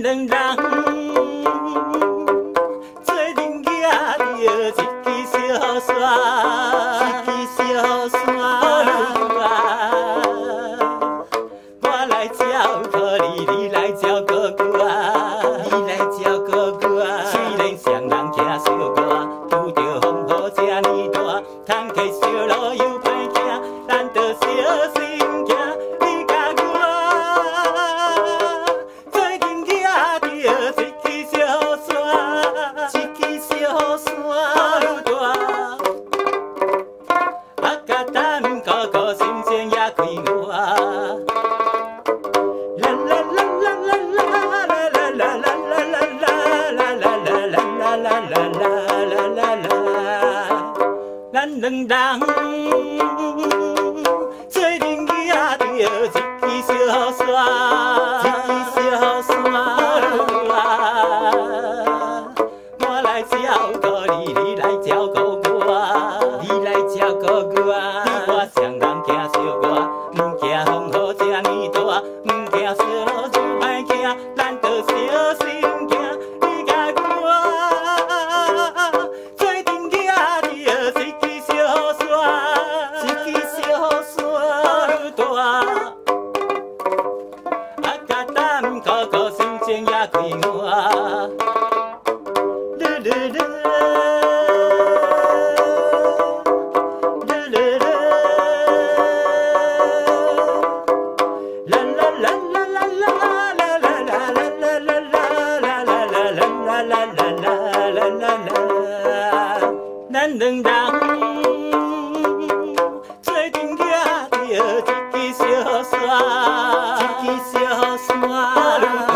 咱两人做阵行着一支小山，一支小山。我来照顾你，你来照顾我，你来照顾我。虽然双人行小可，拄着风雨这呢大，通客小路又歹行，咱着小心行。你甲我做阵行着一支小山，一支小山大。啊，甲咱哥哥心情也开我。咱两人做阵行着一支小山，一支小山。我来照顾你，你来照顾我，你来照顾我。我双人行小可，唔惊风雨这呢大，唔惊小路就歹行，咱着小心行。你甲我做阵行着一支小山，一支小山大。啊，甲咱哥哥心情也开我。咱两人做阵行着一支小山，一支小山大。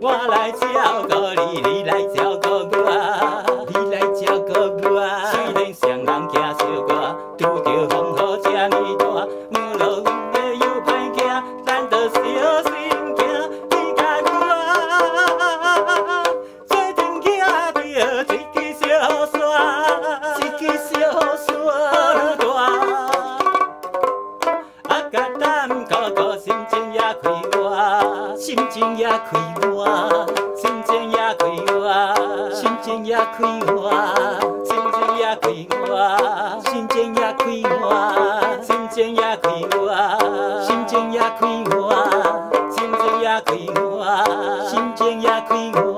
我来照顾你，你来照顾我，你来照顾我。虽然双人行小可，拄着风雨这呢大，无路又歹行，咱着小心行。你甲我做阵行着一支小山，一支小山大。啊，甲咱哥哥心情也开我，心情也开我，心情也开我，心情也开我，心情也开我，心情也开我，心情也开我，心情也开我，心情也开我，心情也开我。